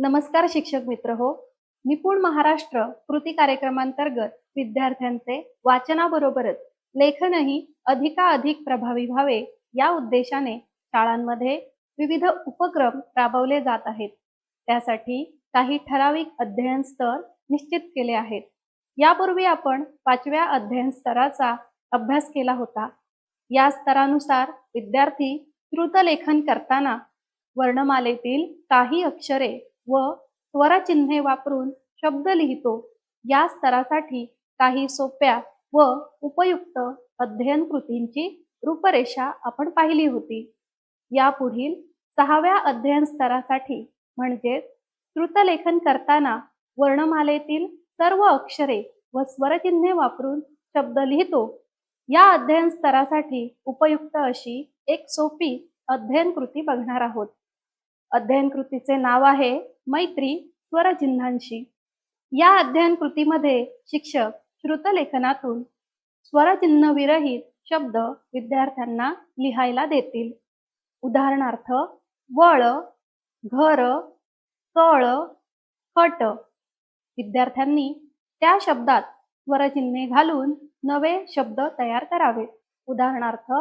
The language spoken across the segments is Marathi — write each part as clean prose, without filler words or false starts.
नमस्कार शिक्षक मित्र हो. निपुण महाराष्ट्र कृती कार्यक्रमांतर्गत विद्यार्थ्यांचे वाचनाबरोबरच लेखनही अधिकाधिक प्रभावी व्हावे या उद्देशाने शाळांमध्ये विविध उपक्रम राबवले जात आहेत. त्यासाठी काही ठराविक अध्ययन स्तर निश्चित केले आहेत. यापूर्वी आपण 5व्या अध्ययन स्तराचा अभ्यास केला होता. या स्तरानुसार विद्यार्थी द्रुतलेखन करताना वर्णमालेतील काही अक्षरे व स्वरचिन्हे वापरून शब्द लिहितो. या स्तरासाठी काही सोप्या व उपयुक्त अध्ययन कृतींची रूपरेषा आपण पाहिली होती. यापुढील 6व्या अध्ययन स्तरासाठी म्हणजेच द्रुतलेखन करताना वर्णमालेतील सर्व अक्षरे व स्वरचिन्हे वापरून शब्द लिहितो. या अध्ययन स्तरासाठी उपयुक्त अशी एक सोपी अध्ययन कृती बघणार आहोत. अध्ययन कृतीचे नाव आहे मैत्री स्वरचिन्हांशी. या अध्ययन कृतीमध्ये शिक्षक श्रुतलेखनातून स्वरचिन्ह विरहित शब्द विद्यार्थ्यांना लिहायला देतील. उदाहरणार्थ वळ, घर, कळ, खट. विद्यार्थ्यांनी त्या शब्दात स्वरचिन्हे घालून नवे शब्द तयार करावे. उदाहरणार्थ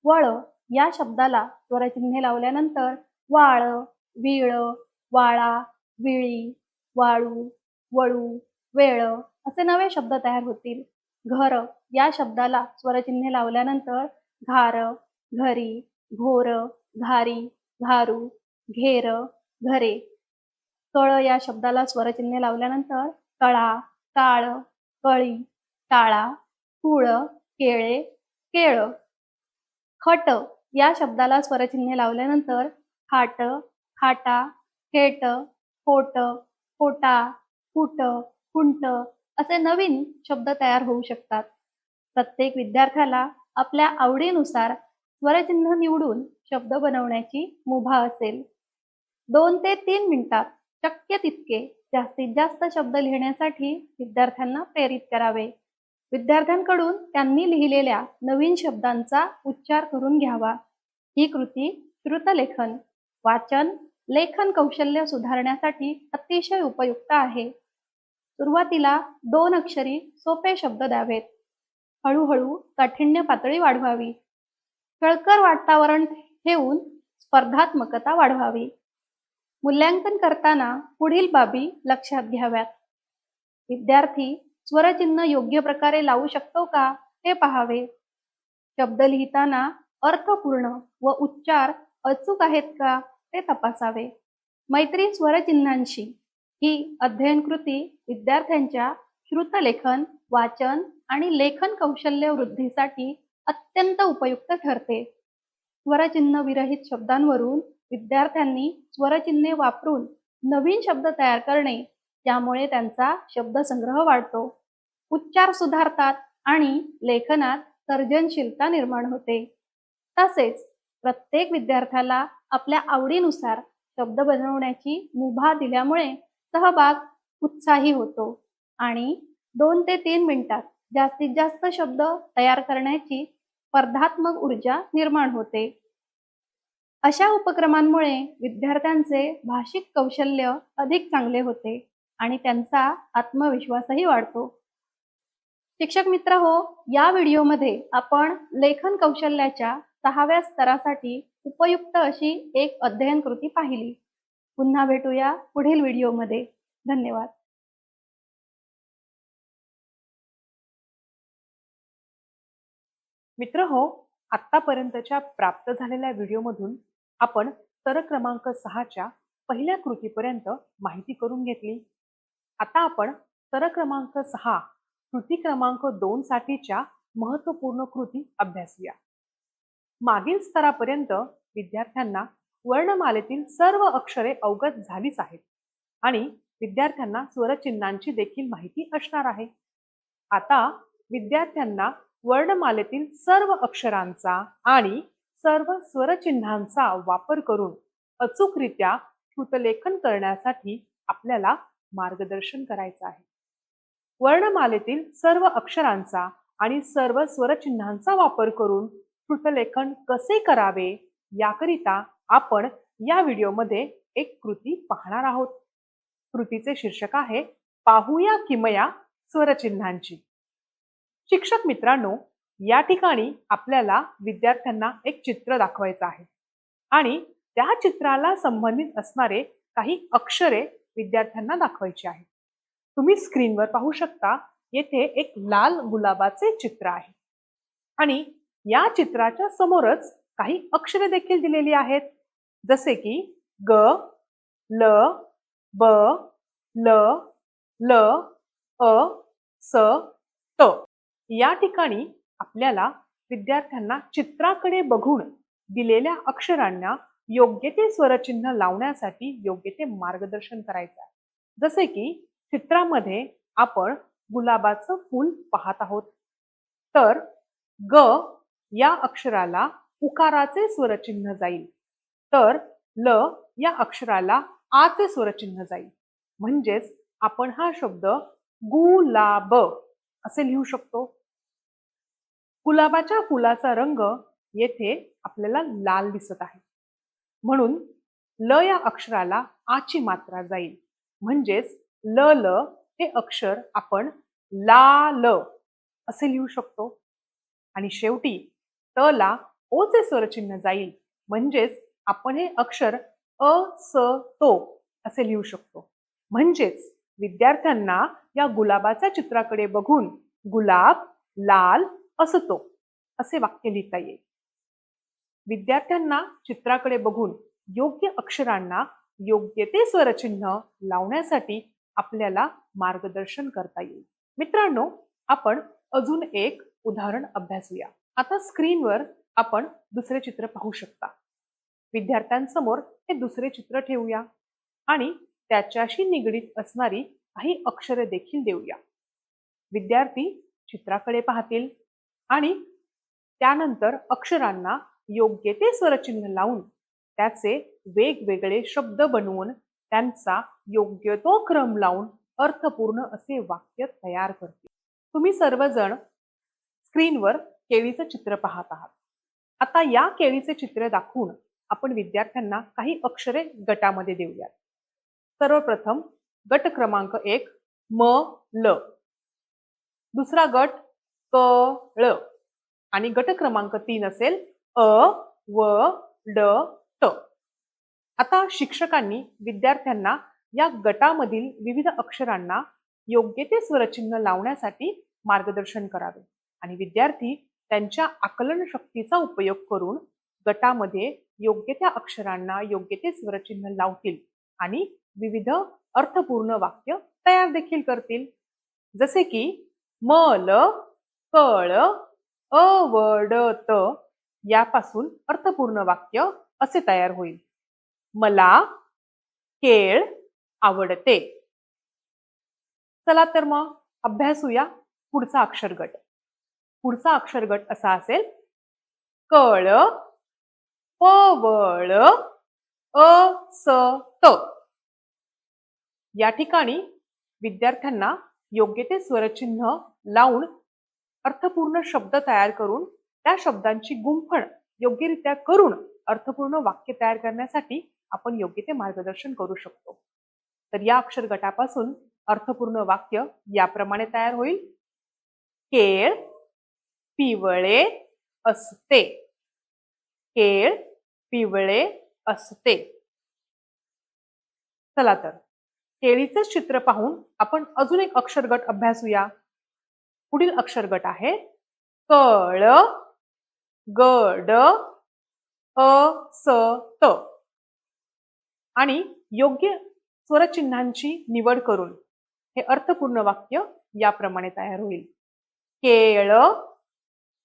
वळ या शब्दाला स्वरचिन्हे लावल्यानंतर वाळ, विळ, वाळा, विळी, वाळू, वळू, वेळ असे नवे शब्द तयार होतील. घर या शब्दाला स्वरचिन्हे लावल्यानंतर घार, घरी, घोर, घारी, घारू, घेर, घरे. कळ या शब्दाला स्वरचिन्हे लावल्यानंतर कळा, काळ, कळी, टाळा, कुळ, केळे, केळ. खट या शब्दाला स्वरचिन्हे लावल्यानंतर खाट, खाटा, खेट, खोट, खोटा, फुट, खुंट असे नवीन शब्द तयार होऊ शकतात. प्रत्येक विद्यार्थ्याला आपल्या आवडीनुसार स्वरचिन्ह निवडून शब्द बनवण्याची मुभा असेल. 2 ते 3 मिनिटात शक्य तितके जास्तीत जास्त शब्द लिहिण्यासाठी विद्यार्थ्यांना प्रेरित करावे. विद्यार्थ्यांकडून त्यांनी लिहिलेल्या नवीन शब्दांचा उच्चार करून घ्यावा. ही कृती श्रुतलेखन, वाचन, लेखन कौशल्य सुधारण्यासाठी अतिशय उपयुक्त आहे. सुरुवातीला 2 अक्षरी सोपे शब्द द्यावेत. हळूहळू काठिण्य पातळी वाढवावी. खेळकर वातावरण ठेवून स्पर्धात्मकता वाढवावी. मूल्यांकन करताना पुढील बाबी लक्षात घ्याव्यात. विद्यार्थी स्वरचिन्ह योग्य प्रकारे लावू शकतो का हे पाहावे. शब्द लिहिताना अर्थपूर्ण व उच्चार अचूक आहेत का ते तपासावे. मैत्री स्वरचिन्हांशी ही अध्ययन कृती विद्यार्थ्यांच्या श्रुतलेखन, वाचन आणि लेखन कौशल्य वृद्धीसाठी अत्यंत उपयुक्त ठरते. स्वरचिन्ह विरहित शब्दांवरून विद्यार्थ्यांनी स्वरचिन्हे वापरून नवीन शब्द तयार करणे, त्यामुळे त्यांचा शब्दसंग्रह वाढतो, उच्चार सुधारतात आणि लेखनात सर्जनशीलता निर्माण होते. तसेच प्रत्येक विद्यार्थ्याला आपल्या आवडीनुसार शब्द बनवण्याची मुभा दिल्यामुळे सहभाग उत्साही होतो आणि 2 ते 3 मिनिटात जास्तीत जास्त शब्द तयार करण्याची स्पर्धात्मक ऊर्जा निर्माण होते. अशा उपक्रमांमुळे विद्यार्थ्यांचे भाषिक कौशल्य अधिक चांगले होते आणि त्यांचा आत्मविश्वासही वाढतो. शिक्षक मित्र हो, या व्हिडिओमध्ये आपण लेखन कौशल्याच्या 6व्या स्तरासाठी उपयुक्त अशी एक अध्ययन कृती पाहिली. पुन्हा भेटूया पुढील व्हिडिओमध्ये. धन्यवाद. मित्र हो, आतापर्यंतच्या प्राप्त झालेल्या व्हिडिओमधून आपण स्तर क्रमांक 6च्या पहिल्या कृतीपर्यंत माहिती करून घेतली. आता आपण स्तर क्रमांक 6 कृती क्रमांक 2 साठीच्या महत्त्वपूर्ण कृती अभ्यासूया. मागील स्तरापर्यंत विद्यार्थ्यांना वर्णमालेतील सर्व अक्षरे अवगत झालीच आहेत आणि विद्यार्थ्यांना स्वरचिन्हांची देखील माहिती असणार आहे. आता विद्यार्थ्यांना वर्णमालेतील सर्व अक्षरांचा आणि सर्व स्वरचिन्हांचा वापर करून अचूकरित्या श्रुतलेखन करण्यासाठी आपल्याला मार्गदर्शन करायचं आहे. वर्णमालेतील सर्व अक्षरांचा आणि सर्व स्वरचिन्हांचा वापर करून श्रुतलेखन कसे करावे याकरिता आपण या व्हिडिओमध्ये एक कृती पाहणार आहोत. कृतीचे शीर्षक आहे पाहूया किमया स्वरचिन्हांची. शिक्षक मित्रांनो, या ठिकाणी आपल्याला विद्यार्थ्यांना एक चित्र दाखवायचं आहे आणि त्या चित्राला संबंधित असणारे काही अक्षरे विद्यार्थ्यांना दाखवायची आहे. तुम्ही स्क्रीनवर पाहू शकता, येथे एक लाल गुलाबाचे चित्र आहे आणि या चित्राच्या समोरच काही अक्षरे देखील दिलेली आहेत, जसे की ग, ल, ब, ल, ल, अ, स, त. या ठिकाणी आपल्याला विद्यार्थ्यांना चित्राकडे बघून दिलेल्या अक्षरांना योग्य ते स्वरचिन्ह लावण्यासाठी योग्य ते मार्गदर्शन करायचं आहे. जसे की चित्रामध्ये आपण गुलाबाचं फूल पाहत आहोत, तर ग या अक्षराला उकाराचे स्वरचिन्ह जाईल, तर ल या अक्षराला आचे स्वरचिन्ह जाईल. म्हणजेच आपण हा शब्द गुलाब असे लिहू शकतो. गुलाबाच्या फुलाचा रंग येथे आपल्याला लाल दिसत आहे, म्हणून ल या अक्षराला आची मात्रा जाईल. म्हणजेच ल ल हे अक्षर आपण लाल असे लिहू शकतो. आणि शेवटी त ला ओ चे स्वरचिन्ह जाईल, म्हणजेच आपण हे अक्षर अ स तो असे लिहू शकतो. म्हणजेच विद्यार्थ्यांना या गुलाबाच्या चित्राकडे बघून गुलाब लाल असतो असे वाक्य लिहिता येईल. विद्यार्थ्यांना चित्राकडे बघून योग्य अक्षरांना योग्य ते स्वरचिन्ह लावण्यासाठी आपल्याला मार्गदर्शन करता येईल. मित्रांनो, आपण अजून एक उदाहरण अभ्यासूया. आता स्क्रीनवर आपण दुसरे चित्र पाहू शकता. विद्यार्थ्यांसमोर हे दुसरे चित्र ठेवूया आणि त्याच्याशी निगडीत असणारी काही अक्षरे देखील देऊया. विद्यार्थी चित्राकडे पाहतील आणि त्यानंतर अक्षरांना योग्य ते स्वरचिन्ह लावून त्याचे वेगवेगळे शब्द बनवून त्यांचा योग्य तो क्रम लावून अर्थपूर्ण असे वाक्य तयार करतील. तुम्ही सर्वजण स्क्रीनवर केळीचं चित्र पाहत आहात. आता या केळीचे चित्र दाखवून आपण विद्यार्थ्यांना काही अक्षरे गटामध्ये देऊयात. सर्वप्रथम गट क्रमांक 1 म ल, दुसरा गट क ळ आणि गट क्रमांक 3 असेल अ व ड ट. आता शिक्षकांनी विद्यार्थ्यांना या गटामधील विविध अक्षरांना योग्य ते स्वरचिन्ह लावण्यासाठी मार्गदर्शन करावे आणि विद्यार्थी त्यांच्या आकलन शक्तीचा उपयोग करून गटामध्ये योग्य त्या अक्षरांना योग्य ते स्वरचिन्ह लावतील आणि विविध अर्थपूर्ण वाक्य तयार देखील करतील. जसे की मल कळ अवडत यापासून अर्थपूर्ण वाक्य असे तयार होईल. मला केळ आवडते. चला तर मग अभ्यासूया पुढचा अक्षर गट. पुढचा अक्षर गट असा असेल कळ पवळ असत. या ठिकाणी विद्यार्थ्यांना योग्य ते स्वरचिन्ह लावून अर्थपूर्ण शब्द तयार करून त्या शब्दांची गुंफण योग्यरित्या करून अर्थपूर्ण वाक्य तयार करण्यासाठी आपण योग्य ते मार्गदर्शन करू शकतो. तर या अक्षर गटापासून अर्थपूर्ण वाक्य याप्रमाणे तयार होईल. केळ पिवळे असते. केळ पिवळे असते. चला तर केळीचे चित्र पाहून आपण अजून एक अक्षर गट अभ्यासूया. पुढील अक्षर गट आहे कळ गड असत आणि योग्य स्वरचिन्हांची निवड करून हे अर्थपूर्ण वाक्य याप्रमाणे तयार होईल. केळ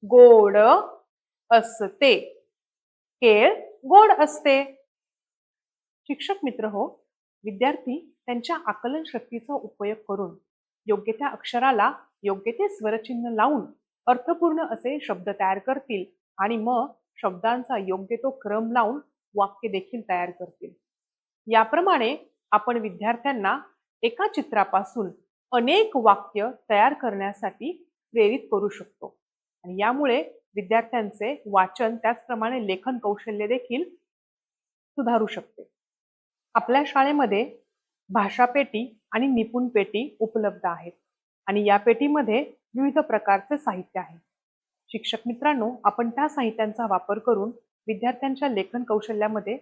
गोड असते. केळ गोड असते. शिक्षक मित्र हो, विद्यार्थी त्यांच्या आकलन शक्तीचा उपयोग करून योग्य त्या अक्षराला योग्य ते स्वरचिन्ह लावून अर्थपूर्ण असे शब्द तयार करतील आणि मग शब्दांचा योग्य तो क्रम लावून वाक्य देखील तयार करतील. याप्रमाणे आपण विद्यार्थ्यांना एका चित्रापासून अनेक वाक्य तयार करण्यासाठी प्रेरित करू शकतो आणि यामुळे विद्यार्थ्यांचे वाचन त्याचप्रमाणे लेखन कौशल्य देखील सुधारू शकते. आपल्या शाळेमध्ये भाषा पेटी आणि निपुण पेटी उपलब्ध आहेत आणि या पेटीमध्ये विविध प्रकारचे साहित्य आहे. शिक्षक मित्रांनो, आपण त्या साहित्यांचा वापर करून विद्यार्थ्यांच्या लेखन कौशल्यामध्ये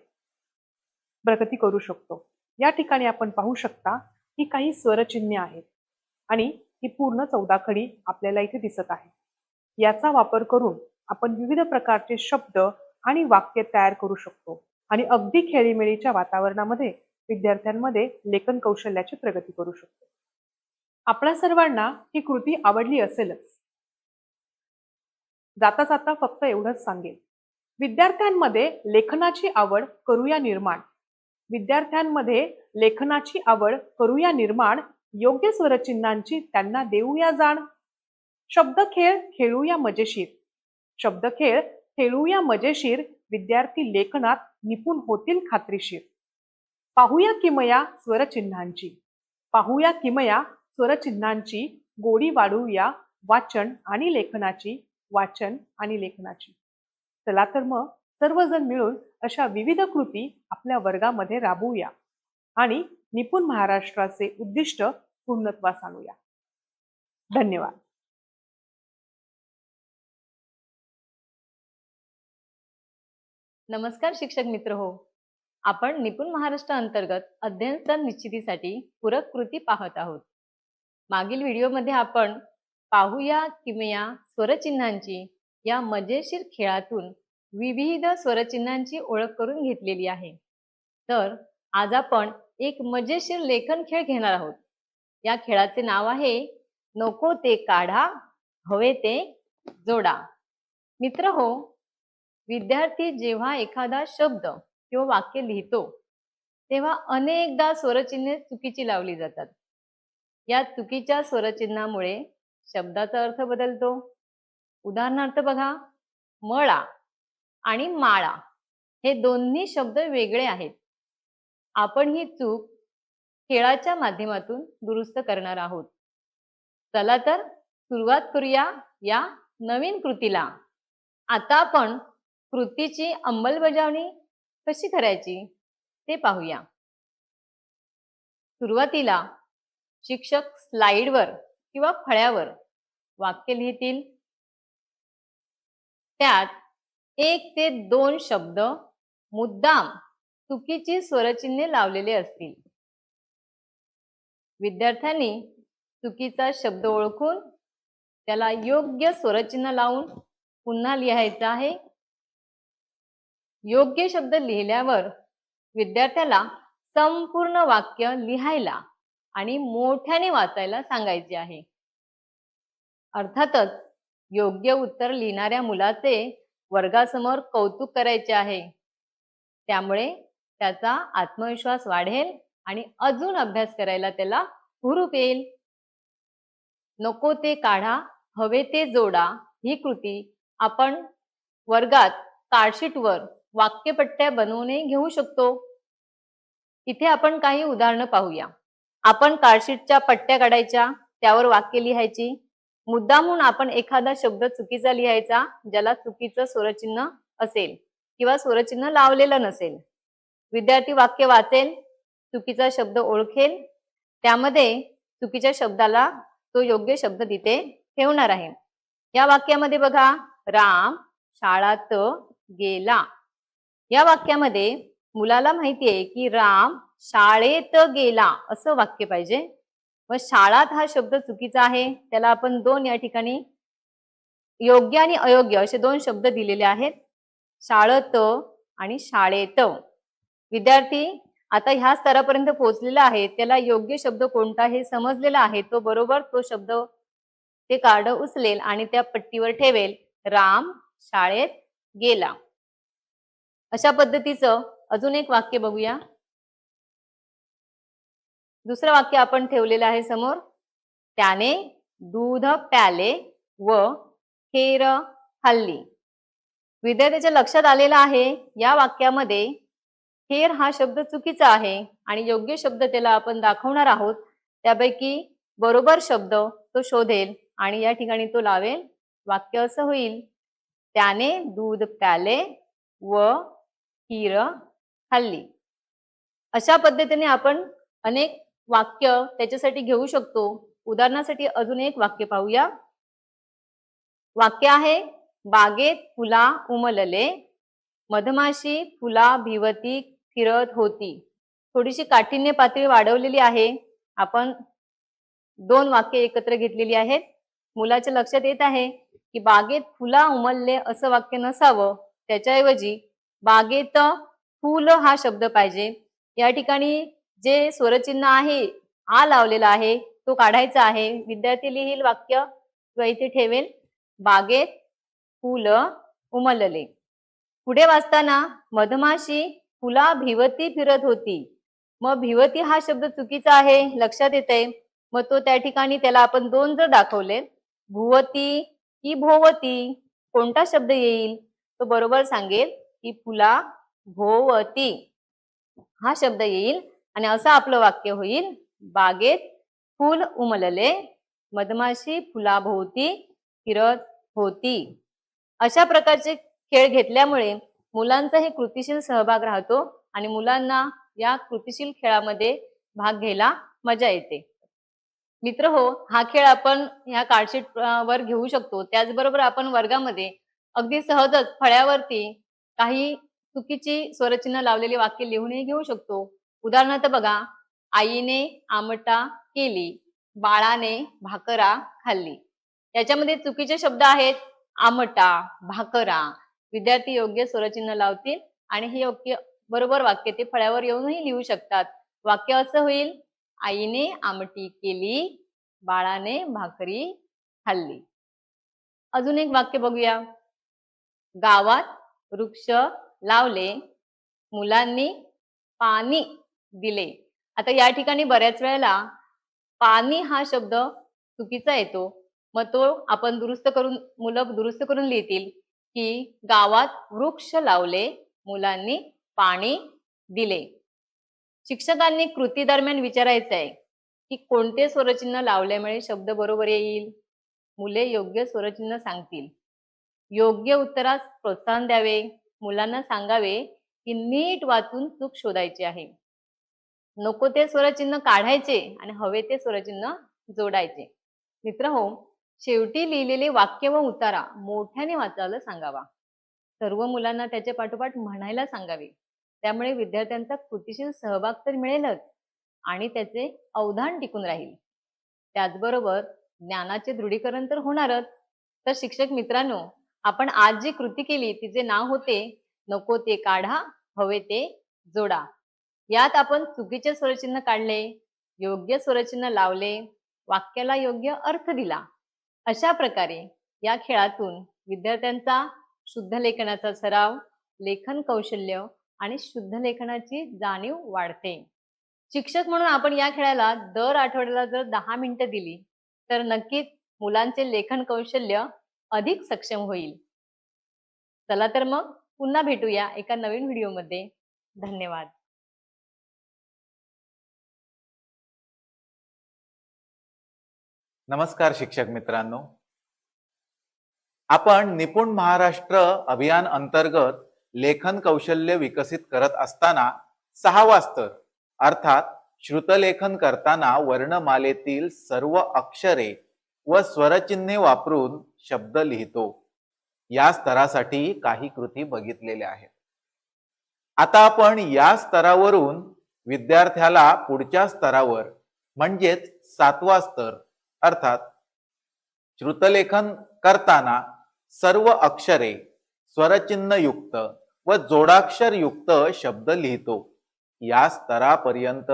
प्रगती करू शकतो. या ठिकाणी आपण पाहू शकता की काही स्वरचिन्हे आहेत आणि ही पूर्ण 14 खडी आपल्याला इथे दिसत आहे. याचा वापर करून आपण विविध प्रकारचे शब्द आणि वाक्य तयार करू शकतो आणि अगदी खेळीमेळीच्या वातावरणामध्ये विद्यार्थ्यांमध्ये लेखन कौशल्याची प्रगती करू शकतो. आपल्या सर्वांना ही कृती आवडली असेलच. जाता जाता फक्त एवढंच सांगेन, विद्यार्थ्यांमध्ये लेखनाची आवड करूया निर्माण. विद्यार्थ्यांमध्ये लेखनाची आवड करूया निर्माण, योग्य स्वरचिन्हांची त्यांना देऊया जाण. शब्दखेळ खेळूया मजेशीर. शब्दखेळ खेळूया मजेशीर, विद्यार्थी लेखनात निपुण होतील खात्रीशीर. पाहूया किमया स्वरचिन्हांची. पाहूया किमया स्वरचिन्हांची, गोडी वाढवूया वाचन आणि लेखनाची. वाचन आणि लेखनाची. चला तर मग सर्वजण मिळून अशा विविध कृती आपल्या वर्गामध्ये राबवूया आणि निपुण महाराष्ट्राचे उद्दिष्ट पूर्णत्वास आणूया. धन्यवाद. नमस्कार शिक्षक मित्र हो. आपण निपुण महाराष्ट्र अंतर्गत अध्ययन स्थान निश्चितीसाठी पूरक कृती पाहत आहोत. मागील व्हिडिओमध्ये आपण पाहूया किमया स्वरचिन्हांची या मजेशीर खेळातून विविध स्वरचिन्हांची ओळख करून घेतलेली आहे. तर आज आपण एक मजेशीर लेखन खेळ घेणार आहोत. या खेळाचे नाव आहे नको ते काढा, हवे ते जोडा. मित्र हो, विद्यार्थी जेव्हा एखादा शब्द किंवा वाक्य लिहितो तेव्हा अनेकदा स्वरचिन्हे चुकीची लावली जातात. या चुकीच्या स्वरचिन्हामुळे शब्दाचा अर्थ बदलतो. उदाहरणार्थ बघा, मळा आणि माळा हे दोन्ही शब्द वेगळे आहेत. आपण ही चूक खेळाच्या माध्यमातून दुरुस्त करणार आहोत. चला तर सुरुवात करूया या नवीन कृतीला. आता आपण कृतीची अंमलबजावणी कशी करायची ते पाहूया. सुरुवातीला शिक्षक स्लाइडवर किंवा फळ्यावर वाक्य लिहितील. त्यात 1 ते 2 शब्द मुद्दाम चुकीची स्वरचिन्हे लावलेले असतील. विद्यार्थ्यांनी चुकीचा शब्द ओळखून त्याला योग्य स्वरचिन्ह लावून पुन्हा लिहायचा आहे. योग्य शब्द लिहिल्यावर विद्यार्थ्याला संपूर्ण वाक्य लिहायला आणि मोठ्याने वाचायला सांगायचे आहे. अर्थातच योग्य उत्तर लिहिणाऱ्या मुलाचे वर्गासमोर कौतुक करायचे आहे. त्यामुळे त्याचा आत्मविश्वास वाढेल आणि अजून अभ्यास करायला त्याला हुरूप येईल. नको ते काढा, हवे ते जोडा ही कृती आपण वर्गात कार्डशीटवर वाक्यपट्ट्या बनवून घेऊ शकतो. इथे आपण काही उदाहरणं पाहूया. आपण कार्डशीटच्या पट्ट्या काढायच्या, त्यावर वाक्य लिहायची. मुद्दामून आपण एखादा शब्द चुकीचा लिहायचा ज्याला चुकीचं स्वरचिन्ह असेल किंवा स्वरचिन्ह लावलेलं नसेल. विद्यार्थी वाक्य वाचेल, चुकीचा शब्द ओळखेल, त्यामध्ये चुकीच्या शब्दाला तो योग्य शब्द तिथे ठेवणार आहे. या वाक्यामध्ये बघा, राम शाळात गेला. या वाक्यामध्ये मुलाला माहिती आहे की राम शाळेत गेला असं वाक्य पाहिजे. व शाळात हा शब्द चुकीचा आहे, त्याला आपण 2 या ठिकाणी योग्य आणि अयोग्य असे 2 शब्द दिलेले आहेत, शाळत आणि शाळेत. विद्यार्थी आता ह्या स्तरापर्यंत पोहोचलेला आहे, त्याला योग्य शब्द कोणता हे समजलेला आहे. तो बरोबर तो शब्द ते कार्ड उचलेल आणि त्या पट्टीवर ठेवेल, राम शाळेत गेला. अशा पद्धतीचं अजून एक वाक्य बघूया. दुसरं वाक्य आपण ठेवलेलं आहे समोर, त्याने दूध प्याले व खीर खाल्ली. विद्यार्थ्याच्या लक्षात आलेला आहे या वाक्यामध्ये खीर हा शब्द चुकीचा आहे आणि योग्य शब्द त्याला आपण दाखवणार आहोत. त्यापैकी बरोबर शब्द तो शोधेल आणि या ठिकाणी तो लावेल. वाक्य असं होईल, त्याने दूध प्याले व खीर खाल्ली. अशा पद्धतीने आपण अनेक वाक्य त्याच्यासाठी घेऊ शकतो. उदाहरणासाठी अजून एक वाक्य पाहूया. वाक्य आहे, बागेत फुला उमलले, मधमाशी फुला भिवती फिरत होती. थोडीशी काठिण्य पातळी वाढवलेली आहे. आपण 2 वाक्य एकत्र घेतलेली आहेत. मुलाच्या लक्षात येत आहे की बागेत फुला उमलले असं वाक्य नसावं, त्याच्याऐवजी बागेत फुल हा शब्द पाहिजे. या ठिकाणी जे स्वरचिन्ह आहे, आ लावलेला आहे, तो काढायचा आहे. विद्यार्थी लिहिल वाक्य किंवा इथे ठेवेल, बागेत फुल उमलले. पुढे वाचताना मधमाशी फुला भिवती फिरत होती. मग भिवती हा शब्द चुकीचा आहे, लक्षात येते. मग तो त्या ठिकाणी त्याला आपण 2 जर दाखवले, भुवती की भोवती, कोणता शब्द येईल? तो बरोबर सांगेल की फुला भोवती हा शब्द येईल आणि असं आपलं वाक्य होईल, बागेत फुल उमलले, मधमाशी फुलाभोवती फिरत होती. अशा प्रकारचे खेळ घेतल्यामुळे मुलांचा हे कृतीशील सहभाग राहतो आणि मुलांना या कृतीशील खेळामध्ये भाग घ्यायला मजा येते. मित्र हो, हा खेळ आपण ह्या कार्डशीट वर घेऊ शकतो. त्याचबरोबर आपण वर्गामध्ये अगदी सहजच फळ्यावरती काही चुकीची स्वरचिन्ह लावलेली वाक्य लिहूनही घेऊ शकतो. उदाहरणार्थ बघा, आईने आमटा केली, बाळाने भाकरा खाल्ली. याच्यामध्ये चुकीचे शब्द आहेत आमटा, भाकरा. विद्यार्थी योग्य स्वरचिन्ह लावतील आणि हे योग्य बरोबर वाक्य ते फळ्यावर येऊनही लिहू शकतात. वाक्य असं होईल, आईने आमटी केली, बाळाने भाकरी खाल्ली. अजून एक वाक्य बघूया. गावात वृक्ष लावले, मुलांनी पाणी दिले. आता या ठिकाणी बऱ्याच वेळेला पाणी हा शब्द चुकीचा येतो. मग तो आपण मुलं दुरुस्त करून लिहितील की गावात वृक्ष लावले, मुलांनी पाणी दिले. शिक्षकांनी कृती दरम्यान विचारायचं आहे की कोणते स्वरचिन्ह लावल्यामुळे शब्द बरोबर येईल. मुले योग्य स्वरचिन्ह सांगतील. योग्य उत्तरास प्रोत्साहन द्यावे. मुलांना सांगावे की नीट वाचून चूक शोधायची आहे. नको ते स्वरचिन्ह काढायचे आणि हवे ते स्वरचिन्ह जोडायचे. मित्रहो, शेवटी लिहिलेले वाक्य व उतारा मोठ्याने वाचायला सांगावा. सर्व मुलांना त्याच्या पाठोपाठ म्हणायला सांगावे. त्यामुळे विद्यार्थ्यांचा कृतीशील सहभाग तर मिळेलच आणि त्याचे अवधान टिकून राहील. त्याचबरोबर ज्ञानाचे दृढीकरण तर होणारच. तर शिक्षक मित्रांनो, आपण आज जी कृती केली तिचे नाव होते, नको ते काढा, हवे ते जोडा. यात आपण चुकीचे स्वरचिन्ह काढले, योग्य स्वरचिन्ह लावले, वाक्याला योग्य अर्थ दिला. अशा प्रकारे या खेळातून विद्यार्थ्यांचा शुद्ध लेखनाचा सराव, लेखन कौशल्य आणि शुद्ध लेखनाची जाणीव वाढते. शिक्षक म्हणून आपण या खेळाला दर आठवड्याला जर 10 मिनिटं दिली तर नक्कीच मुलांचे लेखन कौशल्य अधिक सक्षम होईल. चला तर मग पुन्हा भेटूया एका नवीन व्हिडिओमध्ये. धन्यवाद. नमस्कार शिक्षक मित्रांनो, आपण निपुण महाराष्ट्र अभियान अंतर्गत लेखन कौशल्य विकसित करत असताना 6वा स्तर अर्थात श्रुतलेखन करताना वर्णमालेतील सर्व अक्षरे व स्वरचिन्हे वापरून शब्द लिहितो. या स्तरासाठी काही कृती बघितलेल्या आहेत. आता आपण या स्तरावरून विद्यार्थ्याला पुढच्या स्तरावर म्हणजेच 7वा स्तर अर्थात श्रुतलेखन करताना सर्व अक्षरे स्वरचिन्हयुक्त व जोडाक्षर युक्त शब्द लिहितो. या स्तरापर्यंत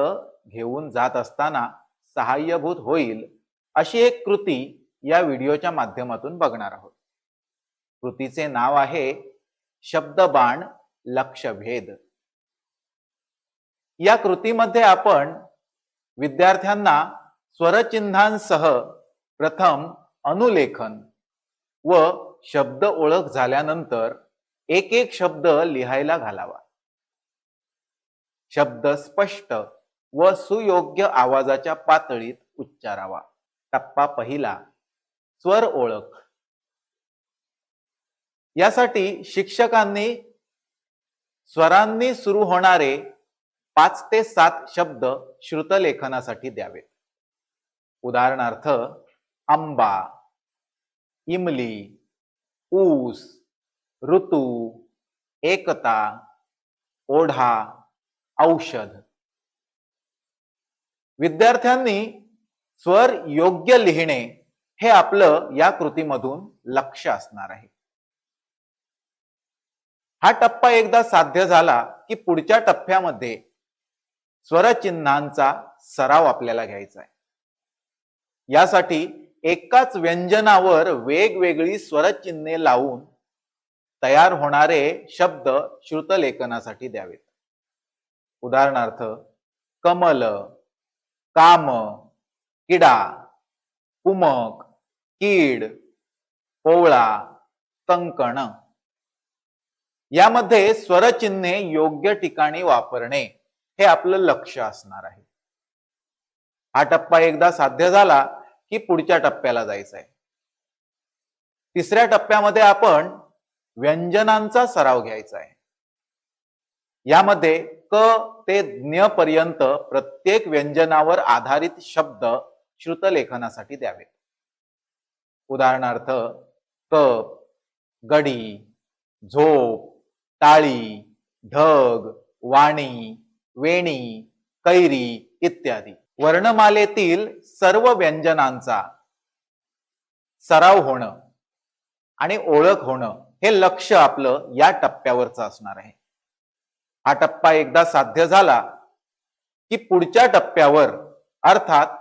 घेऊन जात असताना सहाय्यभूत होईल अशी एक कृती या व्हिडिओच्या माध्यमातून बघणार आहोत. कृतीचे नाव आहे शब्दबाण लक्षभेद. या कृतीमध्ये आपण विद्यार्थ्यांना स्वरचिन्हांसह प्रथम अनुलेखन व शब्द ओळख झाल्यानंतर एक एक शब्द लिहायला घालावा. शब्द स्पष्ट व सुयोग्य आवाजाच्या पातळीत उच्चारावा. टप्पा पहिला, स्वर ओळख. यासाठी शिक्षकांनी स्वरांनी सुरू होणारे 5 ते 7 शब्द श्रुतलेखनासाठी द्यावेत. उदाहरणार्थ आंबा, इमली, ऊस, ऋतू, एकता, ओढा, औषध. विद्यार्थ्यांनी स्वर योग्य लिहिणे हे आपलं या कृतीमधून लक्ष असणार आहे. हा टप्पा एकदा साध्य झाला की पुढच्या टप्प्यामध्ये स्वरचिन्हांचा सराव आपल्याला घ्यायचा आहे. यासाठी एकाच व्यंजनावर वेगवेगळी स्वरचिन्हे लावून तयार होणारे शब्द श्रुतलेखनासाठी द्यावेत. उदाहरणार्थ कमल, काम, किडा, कुमक, कीड, कोवळा, कंकण. यामध्ये स्वरचिन्हे योग्य ठिकाणी वापरणे हे आपलं लक्ष असणार आहे. हा टप्पा एकदा साध्य झाला की पुढच्या टप्प्याला जायचं आहे. तिसऱ्या टप्प्यामध्ये आपण व्यंजनांचा सराव घ्यायचा आहे. यामध्ये क ते ज्ञ पर्यंत प्रत्येक व्यंजनावर आधारित शब्द श्रुतलेखनासाठी द्यावेत. उदाहरणार्थ कप, गडी, झोप, टाळी, ढग, वाणी, वेणी, कैरी इत्यादी. वर्णमालेतील सर्व व्यंजनांचा सराव होणं आणि ओळख होणं हे लक्ष आपलं या टप्प्यावरचं असणार आहे. हा टप्पा एकदा साध्य झाला की पुढच्या टप्प्यावर अर्थात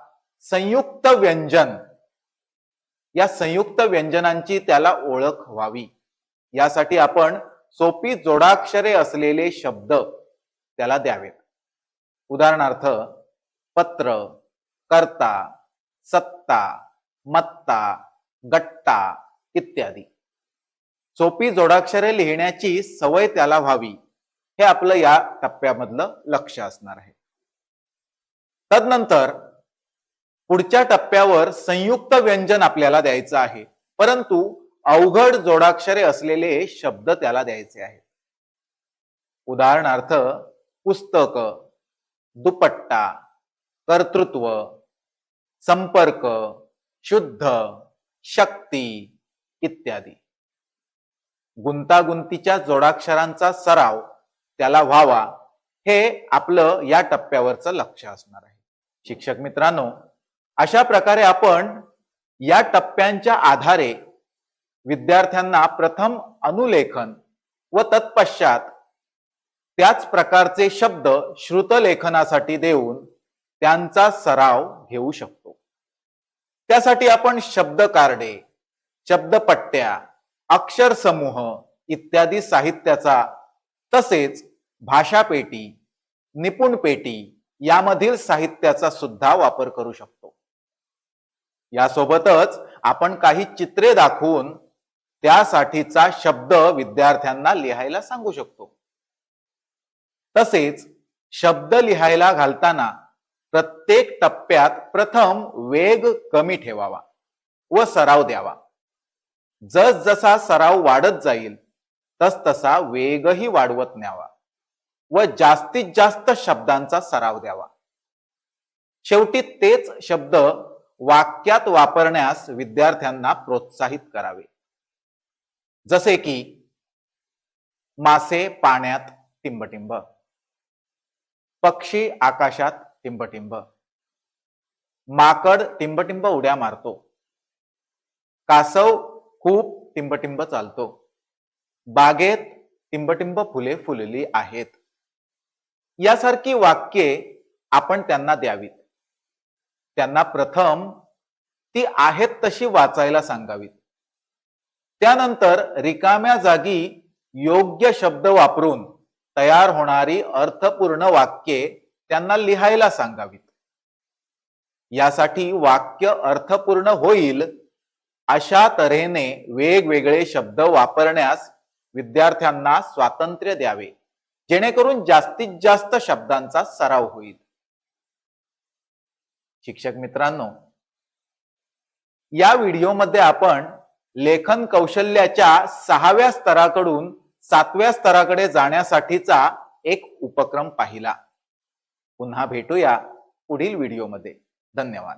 संयुक्त व्यंजन, या संयुक्त व्यंजनांची त्याला ओळख व्हावी यासाठी आपण सोपी जोडाक्षरे असलेले शब्द त्याला द्यावेत. उदाहरणार्थ पत्र, कर्ता, सत्ता, मत्ता, गट्टा इत्यादी. सोपी जोडाक्षरे लिहिण्याची सवय त्याला व्हावी हे आपलं या टप्प्यामधलं लक्ष असणार आहे. तदनंतर पुढच्या टप्प्यावर संयुक्त व्यंजन आपल्याला द्यायचं आहे, परंतु अवघड जोडाक्षरे असलेले शब्द त्याला द्यायचे आहेत. उदाहरणार्थ पुस्तक, दुपट्टा, कर्तृत्व, संपर्क, शुद्ध, शक्ती इत्यादी. गुंतागुंतीच्या जोडाक्षरांचा सराव त्याला व्हावा हे आपलं या टप्प्यावरचं लक्ष असणार आहे. शिक्षक मित्रांनो, अशा प्रकारे आपण या टप्प्यांच्या आधारे विद्यार्थ्यांना प्रथम अनुलेखन व तत्पश्चात त्याच प्रकारचे शब्द श्रुतलेखनासाठी देऊन त्यांचा सराव घेऊ शकतो. त्यासाठी आपण शब्द कार्डे, शब्दपट्ट्या, अक्षर समूह इत्यादी साहित्याचा तसेच भाषापेटी, निपुण पेटी यामधील साहित्याचा सुद्धा वापर करू शकतो. यासोबतच आपण काही चित्रे दाखवून त्यासाठीचा शब्द विद्यार्थ्यांना लिहायला सांगू शकतो. तसेच शब्द लिहायला घालताना प्रत्येक टप्प्यात प्रथम वेग कमी ठेवावा व सराव द्यावा. जसजसा सराव वाढत जाईल तसतसा वेगही वाढवत न्यावा व जास्तीत जास्त शब्दांचा सराव द्यावा. शेवटी तेच शब्द वाक्यात वापरण्यास विद्यार्थ्यांना प्रोत्साहित करावे. जसे की मासे पाण्यात टिंबटिंब, पक्षी आकाशात टिंबटिंब, माकड टिंबटिंब उड्या मारतो, कासव खूप टिंबटिंब चालतो, बागेत टिंबटिंब फुले फुलली आहेत. यासारखी वाक्ये आपण त्यांना द्यावीत. त्यांना प्रथम ती आहेत तशी वाचायला सांगावीत. त्यानंतर रिकाम्या जागी योग्य शब्द वापरून तयार होणारी अर्थपूर्ण वाक्ये त्यांना लिहायला सांगावीत. यासाठी वाक्य अर्थपूर्ण होईल अशा तऱ्हेने वेगवेगळे शब्द वापरण्यास विद्यार्थ्यांना स्वातंत्र्य द्यावे, जेणेकरून जास्तीत जास्त शब्दांचा सराव होईल. शिक्षक मित्रांनो, या व्हिडिओमध्ये आपण लेखन कौशल्याच्या 6व्या स्तराकडून 7व्या स्तराकडे जाण्यासाठीचा एक उपक्रम पाहिला. पुन्हा भेटूया पुढील व्हिडिओमध्ये. धन्यवाद.